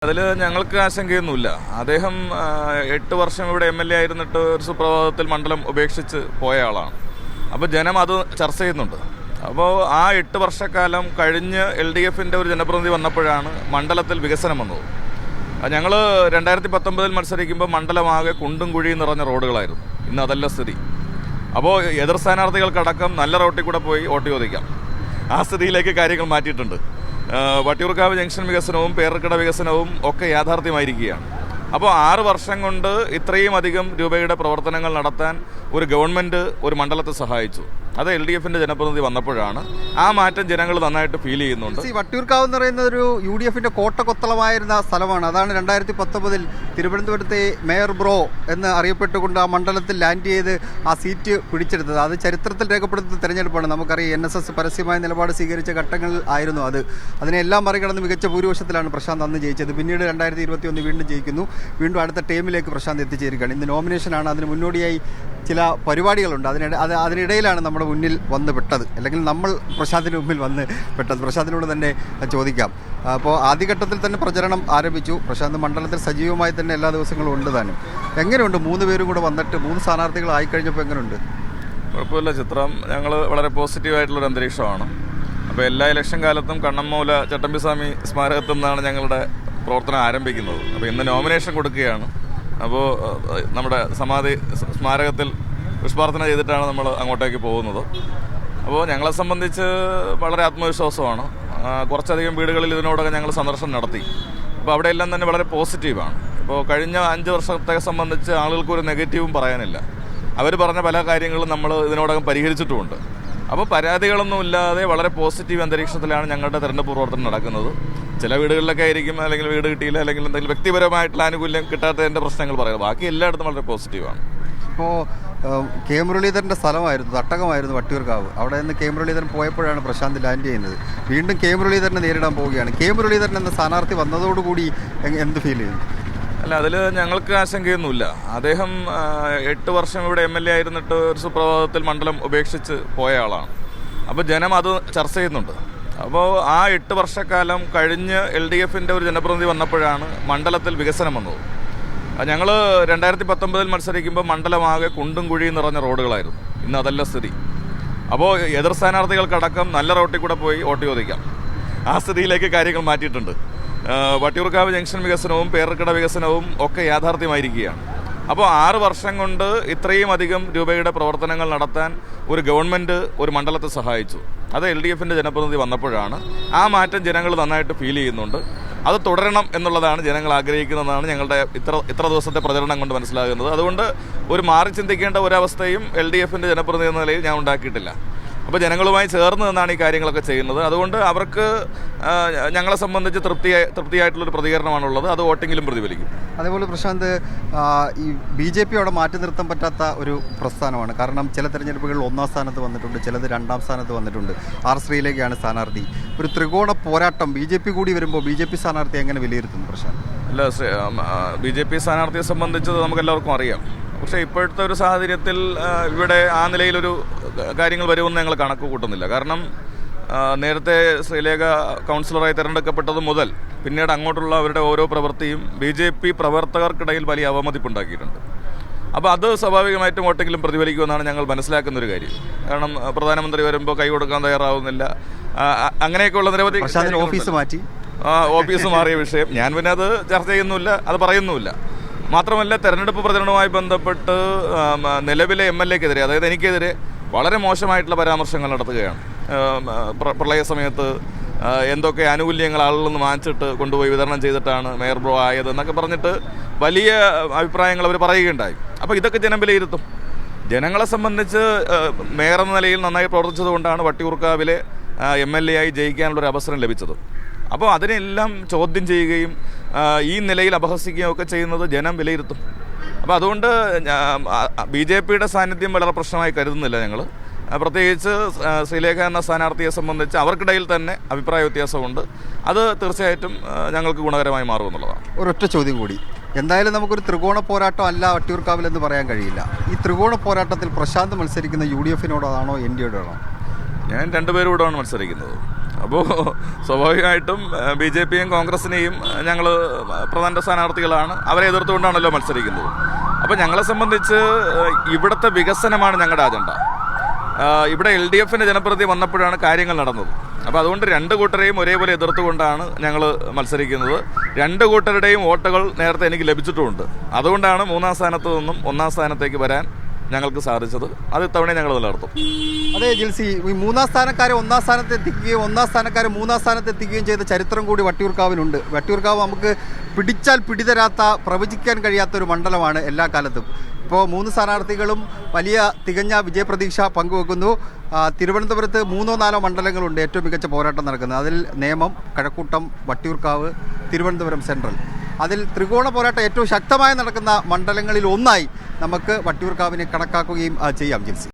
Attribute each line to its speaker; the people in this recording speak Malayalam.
Speaker 1: അതിൽ ഞങ്ങൾക്ക് ആശങ്കയൊന്നുമില്ല. അദ്ദേഹം 8 വർഷം ഇവിടെ MLA ആയിരുന്നിട്ട് ഒരു സുപ്രഭാതത്തിൽ മണ്ഡലം ഉപേക്ഷിച്ച് പോയ ആളാണ്. അപ്പോൾ ജനം അത് ചർച്ച ചെയ്യുന്നുണ്ട്. അപ്പോൾ ആ 8 വർഷക്കാലം കഴിഞ്ഞ് LDFൻ്റെ ഒരു ജനപ്രതിനിധി വന്നപ്പോഴാണ് മണ്ഡലത്തിൽ വികസനം വന്നത്. ഞങ്ങൾ 2019 മത്സരിക്കുമ്പോൾ മണ്ഡലമാകെ കുണ്ടും കുഴിയും നിറഞ്ഞ റോഡുകളായിരുന്നു. ഇന്ന് അതല്ല സ്ഥിതി. അപ്പോൾ എതിർ സ്ഥാനാർത്ഥികൾക്കടക്കം നല്ല റോട്ടിൽ കൂടെ പോയി വോട്ട് ചോദിക്കാം. ആ സ്ഥിതിയിലേക്ക് കാര്യങ്ങൾ മാറ്റിയിട്ടുണ്ട്. വട്ടിയൂർക്കാവ് ജംഗ്ഷൻ വികസനവും പേരക്കട വികസനവും ഒക്കെ യാഥാർത്ഥ്യമായിരിക്കുകയാണ്. അപ്പോൾ 6 വർഷം കൊണ്ട് ഇത്രയും അധികം രൂപയുടെ പ്രവർത്തനങ്ങൾ നടത്താൻ ഒരു ഗവൺമെൻറ് ഒരു മണ്ഡലത്തെ സഹായിച്ചു. അത് LDFൻ്റെ ജനപ്രതിനിധി വന്നപ്പോഴാണ്. ആ മാറ്റം ജനങ്ങൾ നന്നായിട്ട് ഫീൽ ചെയ്യുന്നുണ്ട്.
Speaker 2: വട്ടിയൂർക്കാവ് എന്ന് പറയുന്നത് ഒരു UDFൻ്റെ കോട്ടക്കൊത്തളമായിരുന്ന സ്ഥലമാണ്. അതാണ് 2019 തിരുവനന്തപുരത്തെ മേയർ ബ്രോ എന്ന് അറിയപ്പെട്ടുകൊണ്ട് ആ മണ്ഡലത്തിൽ ലാൻഡ് ചെയ്ത് ആ സീറ്റ് പിടിച്ചെടുത്തത്. അത് ചരിത്രത്തിൽ രേഖപ്പെടുത്തുന്ന തെരഞ്ഞെടുപ്പാണ്. നമുക്കറിയാം NSS പരസ്യമായ നിലപാട് സ്വീകരിച്ച ഘട്ടങ്ങളിൽ ആയിരുന്നു അത്. അതിനെല്ലാം മറികടന്ന് മികച്ച ഭൂരിപക്ഷത്തിലാണ് പ്രശാന്ത് അന്ന് ജയിച്ചത്. പിന്നീട് 2021 വീണ്ടും ജയിക്കുന്നു. വീണ്ടും അടുത്ത ടേമിലേക്ക് പ്രശാന്ത് എത്തിച്ചേരുകയാണ്. ഇന്ന് നോമിനേഷനാണ്. അതിന് മുന്നോടിയായി ചില പരിപാടികളുണ്ട്. അതിനിടയിലാണ് നമ്മുടെ മുന്നിൽ വന്ന് പെട്ടത്, അല്ലെങ്കിൽ നമ്മൾ പ്രശാന്തിന് മുമ്പിൽ വന്ന് പെട്ടത്. പ്രശാന്തിനോട് തന്നെ ചോദിക്കാം. അപ്പോൾ ആദ്യഘട്ടത്തിൽ തന്നെ പ്രചരണം ആരംഭിച്ചു. പ്രശാന്ത് മണ്ഡലത്തിൽ സജീവമായി തന്നെ എല്ലാ ദിവസങ്ങളും ഉണ്ട് താനും. എങ്ങനെയുണ്ട് 3 പേരും കൂടെ വന്നിട്ട് 3 സ്ഥാനാർത്ഥികൾ ആയിക്കഴിഞ്ഞപ്പോൾ എങ്ങനെയുണ്ട്?
Speaker 1: കുഴപ്പമില്ല. ചിത്രം ഞങ്ങൾ വളരെ പോസിറ്റീവായിട്ടുള്ളൊരു അന്തരീക്ഷമാണ്. അപ്പോൾ എല്ലാ ഇലക്ഷൻ കാലത്തും കണ്ണമ്മൂല ചട്ടമ്പിസ്വാമി സ്മാരകത്തിൽ നിന്നാണ് ഞങ്ങളുടെ പ്രവർത്തനം ആരംഭിക്കുന്നത്. അപ്പോൾ ഇന്ന് നോമിനേഷൻ കൊടുക്കുകയാണ്. അപ്പോൾ നമ്മുടെ സമാധി സ്മാരകത്തിൽ പുഷ്പാർച്ചന ചെയ്തിട്ടാണ് നമ്മൾ അങ്ങോട്ടേക്ക് പോകുന്നത്. അപ്പോൾ ഞങ്ങളെ സംബന്ധിച്ച് വളരെ ആത്മവിശ്വാസമാണ്. കുറച്ചധികം വീടുകളിൽ ഇതിനോടൊക്കെ ഞങ്ങൾ സന്ദർശനം നടത്തി. അപ്പോൾ അവിടെയെല്ലാം തന്നെ വളരെ പോസിറ്റീവാണ്. ഇപ്പോൾ കഴിഞ്ഞ 5 വർഷത്തെ സംബന്ധിച്ച് ആളുകൾക്കൊരു നെഗറ്റീവും പറയാനില്ല. അവർ പറഞ്ഞ പല കാര്യങ്ങളും നമ്മൾ ഇതിനോടകം പരിഹരിച്ചിട്ടുമുണ്ട്. അപ്പോൾ പരാതികളൊന്നും ഇല്ലാതെ വളരെ പോസിറ്റീവ് അന്തരീക്ഷത്തിലാണ് ഞങ്ങളുടെ തെരഞ്ഞെടുപ്പ് പ്രവർത്തനം നടക്കുന്നത്. ചില വീടുകളിലൊക്കെ ആയിരിക്കും അല്ലെങ്കിൽ വീട് കിട്ടിയില്ല, അല്ലെങ്കിൽ എന്തെങ്കിലും വ്യക്തിപരമായിട്ടുള്ള ആനുകൂല്യം കിട്ടാത്തതിൻ്റെ പ്രശ്നങ്ങൾ പറയുന്നത്. ബാക്കി എല്ലായിടത്തും വളരെ പോസിറ്റീവാണ്.
Speaker 2: ഇപ്പോൾ കെ മുരളീധരൻ്റെ സ്ഥലമായിരുന്നു, തട്ടകമായിരുന്നു വട്ടിയൂർക്കാവ്. അവിടെ നിന്ന് കെ മുരളീധരൻ പോയപ്പോഴാണ് പ്രശാന്ത് ലാൻഡ് ചെയ്യുന്നത്. വീണ്ടും കെ മുരളീധരനെ നേരിടാൻ പോവുകയാണ്. കെ മുരളീധരൻ എന്ന സ്ഥാനാർത്ഥി വന്നതോടുകൂടി എന്ത് ഫീൽ ചെയ്യുന്നു?
Speaker 1: അല്ല, അതിൽ ഞങ്ങൾക്ക് ആശങ്കയൊന്നുമില്ല. അദ്ദേഹം 8 വർഷം ഇവിടെ MLA ആയിരുന്നിട്ട് ഒരു സുപ്രഭാതത്തിൽ മണ്ഡലം ഉപേക്ഷിച്ച് പോയ ആളാണ്. അപ്പോൾ ജനം അത് ചർച്ച ചെയ്യുന്നുണ്ട്. അപ്പോൾ ആ 8 വർഷക്കാലം കഴിഞ്ഞ് LDFൻ്റെ ഒരു ജനപ്രതിനിധി വന്നപ്പോഴാണ് മണ്ഡലത്തിൽ വികസനം വന്നത്. ഞങ്ങൾ 2019 മത്സരിക്കുമ്പോൾ മണ്ഡലമാകെ കുണ്ടും കുഴിയും നിറഞ്ഞ റോഡുകളായിരുന്നു. ഇന്ന് അതല്ല സ്ഥിതി. അപ്പോൾ എതിർ സ്ഥാനാർത്ഥികൾക്കടക്കം നല്ല റോട്ടിൽ കൂടെ പോയി വോട്ട് ചോദിക്കാം. ആ സ്ഥിതിയിലേക്ക് കാര്യങ്ങൾ മാറ്റിയിട്ടുണ്ട്. വട്ടിയൂർക്കാവ് ജംഗ്ഷൻ വികസനവും പേരക്കട വികസനവും ഒക്കെ യാഥാർത്ഥ്യമായിരിക്കുകയാണ്. അപ്പോൾ 6 വർഷം കൊണ്ട് ഇത്രയും അധികം രൂപയുടെ പ്രവർത്തനങ്ങൾ നടത്താൻ ഒരു ഗവൺമെൻറ് ഒരു മണ്ഡലത്തെ സഹായിച്ചു. അത് LDFൻ്റെ ജനപ്രതിനിധി വന്നപ്പോഴാണ്. ആ മാറ്റം ജനങ്ങൾ നന്നായിട്ട് ഫീൽ ചെയ്യുന്നുണ്ട്. അത് തുടരണം എന്നുള്ളതാണ് ജനങ്ങൾ ആഗ്രഹിക്കുന്നതാണ് ഞങ്ങളുടെ ഇത്ര ദിവസത്തെ പ്രചരണം കൊണ്ട് മനസ്സിലാകുന്നത്. അതുകൊണ്ട് ഒരു മാറി ചിന്തിക്കേണ്ട ഒരവസ്ഥയും LDFൻ്റെ ജനപ്രതിനിധി എന്ന നിലയിൽ ഞാൻ ഉണ്ടാക്കിയിട്ടില്ല. അപ്പോൾ ജനങ്ങളുമായി ചേർന്ന് നിന്നാണ് ഈ കാര്യങ്ങളൊക്കെ ചെയ്യുന്നത്. അതുകൊണ്ട് അവർക്ക് ഞങ്ങളെ സംബന്ധിച്ച് തൃപ്തിയായിട്ടുള്ളൊരു പ്രതികരണമാണുള്ളത്. അത് വോട്ടിങ്ങിലും പ്രതിഫലിക്കും.
Speaker 2: അതേപോലെ പ്രശാന്ത്, ഈ BJP അവിടെ മാറ്റി നിർത്താൻ പറ്റാത്ത ഒരു പ്രസ്ഥാനമാണ്. കാരണം ചില തെരഞ്ഞെടുപ്പുകളിൽ 1ാം സ്ഥാനത്ത് വന്നിട്ടുണ്ട്, ചിലത് 2ാം സ്ഥാനത്ത് വന്നിട്ടുണ്ട്. ശ്രീലേഖയാണ് സ്ഥാനാർത്ഥി. ഒരു ത്രികോണ പോരാട്ടം BJP കൂടി വരുമ്പോൾ BJP സ്ഥാനാർത്ഥി എങ്ങനെ വിലയിരുത്തുന്നു പ്രശാന്ത്?
Speaker 1: അല്ല, BJP സ്ഥാനാർത്ഥിയെ സംബന്ധിച്ചത് നമുക്കെല്ലാവർക്കും അറിയാം. പക്ഷേ ഇപ്പോഴത്തെ ഒരു സാഹചര്യത്തിൽ ഇവിടെ ആ നിലയിലൊരു കാര്യങ്ങൾ വരുമെന്ന് ഞങ്ങൾ കണക്ക് കൂട്ടുന്നില്ല. കാരണം നേരത്തെ ശ്രീലേഖ കൗൺസിലറായി തിരഞ്ഞെടുക്കപ്പെട്ടത് മുതൽ പിന്നീട് അങ്ങോട്ടുള്ള അവരുടെ ഓരോ പ്രവൃത്തിയും BJP പ്രവർത്തകർക്കിടയിൽ വലിയ അവമതിപ്പുണ്ടാക്കിയിട്ടുണ്ട്. അപ്പോൾ അത് സ്വാഭാവികമായിട്ടും വോട്ടെങ്കിലും പ്രതിഫലിക്കുമെന്നാണ് ഞങ്ങൾ മനസ്സിലാക്കുന്നൊരു കാര്യം. കാരണം പ്രധാനമന്ത്രി വരുമ്പോൾ കൈ കൊടുക്കാൻ തയ്യാറാവുന്നില്ല, അങ്ങനെയൊക്കെയുള്ള നിരവധി ഓഫീസ് മാറിയ വിഷയം. ഞാൻ പിന്നെ അത് ചർച്ച ചെയ്യുന്നുമില്ല, അത് പറയുന്നുമില്ല. മാത്രമല്ല, തെരഞ്ഞെടുപ്പ് പ്രചരണവുമായി ബന്ധപ്പെട്ട് നിലവിലെ MLAക്കെതിരെ, അതായത് എനിക്കെതിരെ വളരെ മോശമായിട്ടുള്ള പരാമർശങ്ങൾ നടത്തുകയാണ്. പ്രളയ സമയത്ത് എന്തൊക്കെ ആനുകൂല്യങ്ങൾ ആളുകളിൽ നിന്ന് വാങ്ങിച്ചിട്ട് കൊണ്ടുപോയി വിതരണം ചെയ്തിട്ടാണ് മേയർ ബ്രോ ആയത് എന്നൊക്കെ പറഞ്ഞിട്ട് വലിയ അഭിപ്രായങ്ങൾ അവർ പറയുകയുണ്ടായി. അപ്പോൾ ഇതൊക്കെ ജനം വിലയിരുത്തും. ജനങ്ങളെ സംബന്ധിച്ച് മേയർ എന്ന നിലയിൽ നന്നായി പ്രവർത്തിച്ചതുകൊണ്ടാണ് വട്ടിയൂർക്കാവിലെ MLA ആയി ജയിക്കാനുള്ളൊരു അവസരം ലഭിച്ചത്. അപ്പോൾ അതിനെല്ലാം ചോദ്യം ചെയ്യുകയും ഈ നിലയിൽ അപഹസിക്കുകയും ഒക്കെ ചെയ്യുന്നത് ജനം വിലയിരുത്തും. അപ്പോൾ അതുകൊണ്ട് BJPയുടെ സാന്നിധ്യം വളരെ പ്രശ്നമായി കരുതുന്നില്ല ഞങ്ങൾ. പ്രത്യേകിച്ച് ശ്രീലേഖ എന്ന സ്ഥാനാർത്ഥിയെ സംബന്ധിച്ച് അവർക്കിടയിൽ തന്നെ അഭിപ്രായ വ്യത്യാസമുണ്ട്. അത് തീർച്ചയായിട്ടും ഞങ്ങൾക്ക് ഗുണകരമായി മാറുമെന്നുള്ളതാണ്.
Speaker 2: ഒരൊറ്റ ചോദ്യം കൂടി. എന്തായാലും നമുക്കൊരു ത്രികോണ പോരാട്ടം അല്ല വട്ടിയൂർക്കാവിൽ എന്ന് പറയാൻ കഴിയില്ല. ഈ ത്രികോണ പോരാട്ടത്തിൽ പ്രശാന്ത് മത്സരിക്കുന്ന UDFനോടാണോ NDAയോടാണോ?
Speaker 1: ഞാൻ 2 പേരോടാണ് മത്സരിക്കുന്നത്. അപ്പോൾ സ്വാഭാവികമായിട്ടും BJPയും കോൺഗ്രസിനെയും ഞങ്ങൾ പ്രധാന സ്ഥാനാർത്ഥികളാണ്. അവരെ എതിർത്തുകൊണ്ടാണല്ലോ മത്സരിക്കുന്നത്. അപ്പോൾ ഞങ്ങളെ സംബന്ധിച്ച് ഇവിടുത്തെ വികസനമാണ് ഞങ്ങളുടെ അജണ്ട. ഇവിടെ LDFന്റെ ജനപ്രതിനിധി വന്നപ്പോഴാണ് കാര്യങ്ങൾ നടന്നത്. അപ്പോൾ അതുകൊണ്ട് രണ്ട് കൂട്ടരെയും ഒരേപോലെ എതിർത്തുകൊണ്ടാണ് ഞങ്ങൾ മത്സരിക്കുന്നത്. രണ്ട് കൂട്ടരുടെയും വോട്ടുകൾ നേരത്തെ എനിക്ക് ലഭിച്ചിട്ടുമുണ്ട്. അതുകൊണ്ടാണ് മൂന്നാം സ്ഥാനത്ത് നിന്നും ഒന്നാം സ്ഥാനത്തേക്ക് വരാൻ ഞങ്ങൾക്ക് സാധിച്ചത്. അത് ഇത്തവണ ഞങ്ങൾ നിലനിർത്തും.
Speaker 2: അതെ ജിൽസി, ഈ മൂന്നാം സ്ഥാനക്കാരെ ഒന്നാം സ്ഥാനത്ത് എത്തിക്കുകയും ഒന്നാം സ്ഥാനക്കാരെ മൂന്നാം സ്ഥാനത്ത് എത്തിക്കുകയും ചെയ്ത ചരിത്രം കൂടി വട്ടിയൂർക്കാവിനുണ്ട്. വട്ടിയൂർക്കാവ് നമുക്ക് പിടിച്ചാൽ പിടിതരാത്ത, പ്രവചിക്കാൻ കഴിയാത്ത ഒരു മണ്ഡലമാണ് എല്ലാ കാലത്തും. ഇപ്പോൾ മൂന്ന് സ്ഥാനാർത്ഥികളും വലിയ തികഞ്ഞ വിജയപ്രതീക്ഷ പങ്കുവെക്കുന്നു. തിരുവനന്തപുരത്ത് 3-4 മണ്ഡലങ്ങളുണ്ട് ഏറ്റവും മികച്ച പോരാട്ടം നടക്കുന്നത്. അതിൽ നേമം, കഴക്കൂട്ടം, വട്ടിയൂർക്കാവ്, തിരുവനന്തപുരം സെൻട്രൽ. അതിൽ ത്രികോണ പോരാട്ടം ഏറ്റവും ശക്തമായി നടക്കുന്ന മണ്ഡലങ്ങളിൽ ഒന്നായി നമുക്ക് വട്ടിയൂർക്കാവിനെ കണക്കാക്കുകയും ചെയ്യാം ജിൽസി.